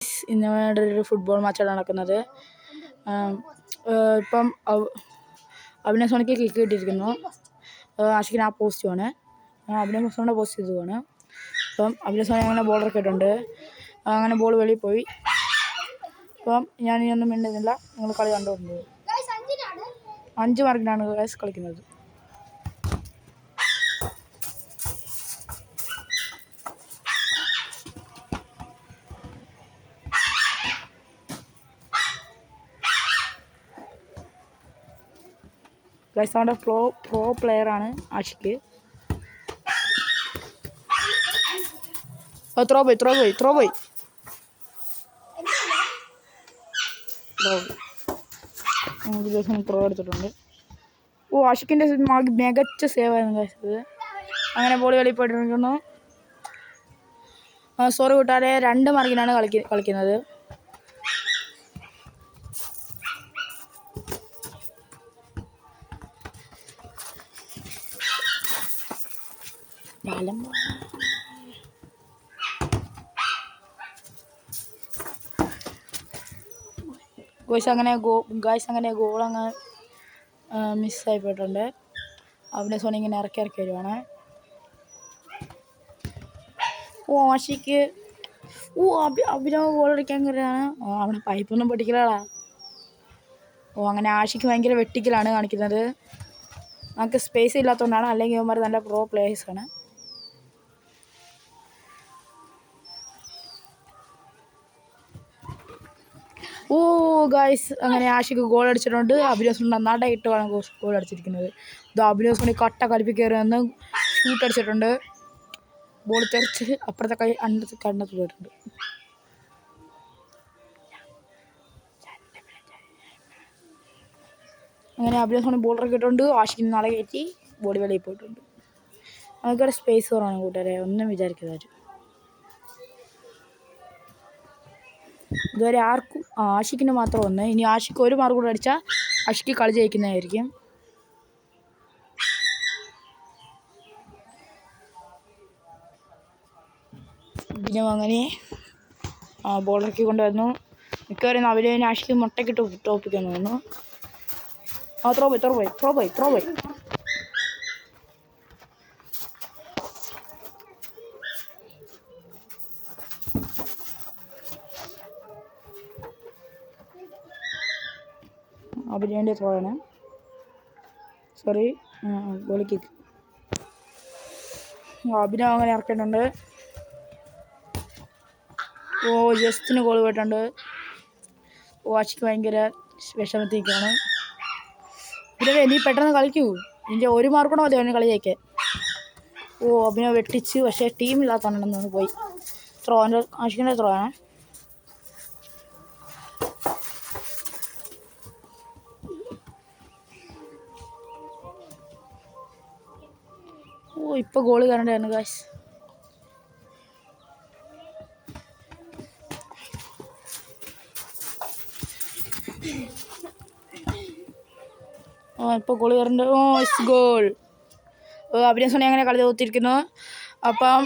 ഇന്നിവിടെ ഒരു ഫുട്ബോൾ മാച്ചാണ് നടക്കുന്നത്. ഇപ്പം അഭിനയ സോണിക്ക് കിക്ക് കിട്ടിയിരിക്കുന്നു. ആഷിക്കിന് ആ പോസ്റ്റുമാണ്. അഭിനയ സോണിയുടെ പോസ്റ്റ് ഇതുമാണ്. അപ്പം അഭിനയ സോണി അങ്ങനെ ബോളറൊക്കെ ഇട്ടുണ്ട്. അങ്ങനെ ബോൾ വെളിയിൽ പോയി. അപ്പം ഞാൻ ഇനിയൊന്നും മിണ്ടുന്നില്ല. നിങ്ങൾ കളി കണ്ടുകൊണ്ട് 5 മാർക്കിനാണ് കളിക്കുന്നത്. ഗൈസ് അവൻ്റെ പ്രോ പ്ലെയറാണ് ആഷിക്ക്. ത്രോ പോയി ത്രോ എടുത്തിട്ടുണ്ട്. ആഷിക്കിൻ്റെ മികച്ച സേവായിരുന്നു ഗൈസ് ഇത്. അങ്ങനെ ബോൾ വെളിയിൽ പോയിട്ടിരിക്കുന്നു. സോറി കൂട്ടാരെ, 2 മാർക്കിനാണ് കളിക്കുന്നത്. അങ്ങനെ ഗോൾ അങ്ങ് മിസ്സായി പോയിട്ടുണ്ട്. അവിടെ സോണി ഇങ്ങനെ ഇറക്കി വരുവാണ്. ആഷിക്ക് അഭിനവ് ഗോൾ അടിക്കാൻ കയറിയാണ്. അവിടെ പൈപ്പൊന്നും പൊട്ടിക്കലാടാ. അങ്ങനെ ആഷിക്ക് ഭയങ്കര വെട്ടിക്കലാണ് കാണിക്കുന്നത്. നമുക്ക് സ്പേസ് ഇല്ലാത്തതുകൊണ്ടാണ്, അല്ലെങ്കിൽ ഇവന്മാർ നല്ല പ്രോ പ്ലേയേഴ്സാണ്. ഗായ്സ് അങ്ങനെ ആഷിക്ക് ഗോൾ അടിച്ചിട്ടുണ്ട്. അഭിനവ് നന്നായിട്ട് ഗോൾ അടിച്ചിരിക്കുന്നത്. ഇത് അഭിനവ് സോണി കട്ട കളിപ്പിക്കയറി വന്ന് ഷൂട്ട് അടിച്ചിട്ടുണ്ട്. ബോൾ തെറിച്ച് അപ്പുറത്തെ കണ്ണത്ത് പോയിട്ടുണ്ട്. അങ്ങനെ അഭിനവ് സോണി ബോളറൊക്കെ ഇട്ടുണ്ട്. ആഷിക്കിന് നാളെ കയറ്റി ബോൾ വെളിയിൽ പോയിട്ടുണ്ട്. നമുക്കൊരു സ്പേസ് കുറവാണ് കൂട്ടുകാരെ, ഒന്നും വിചാരിക്കാതെ. ഇതുവരെ ആർക്കും ആഷിക്കിന് മാത്രം 1. ഇനി ആഷിക്ക് 1 മാർക്ക് കൂടെ അടിച്ചാൽ ആഷിക്ക് കളി ജയിക്കുന്നതായിരിക്കും. പിന്നെ അങ്ങനെ ബോളറൊക്കെ കൊണ്ടുവന്നു. മിക്കവാറും അവര് ആഷിക്ക് മുട്ടക്കിട്ട് തോപ്പിക്കാൻ തോന്നുന്നു. ത്രോ പോയി. അഭിനയൻ്റെ ത്രോ ആണ്. Sorry, goalie kick. അഭിനവ് അങ്ങനെ ഇറക്കിയിട്ടുണ്ട്. ജസ്റ്റിന് ഗോൾ പോയിട്ടുണ്ട്. ആഷിക്ക് ഭയങ്കര വിഷമത്തിരിക്കുകയാണ്. ഇതിലെ നീ പെട്ടെന്ന് കളിക്കൂ. ഇതിൻ്റെ 1 മാർക്ക് കൂടെ മതി അവന് കളി ജയിക്കാൻ. അഭിനവ് വെട്ടിച്ച്, പക്ഷേ ടീമില്ലാത്തതുകൊണ്ടെന്ന് പോയി. ആഷിക്കിൻ്റെ ത്രോ ആണ്. ഇപ്പോൾ ഗോൾ കയറേണ്ടതാണ് ഗായ്സ്. ഇപ്പോൾ ഗോൾ കയറേണ്ട. ഗോൾ. അഭിനയ സോണി അങ്ങനെ കളി തോറ്റിരിക്കുന്നു. അപ്പം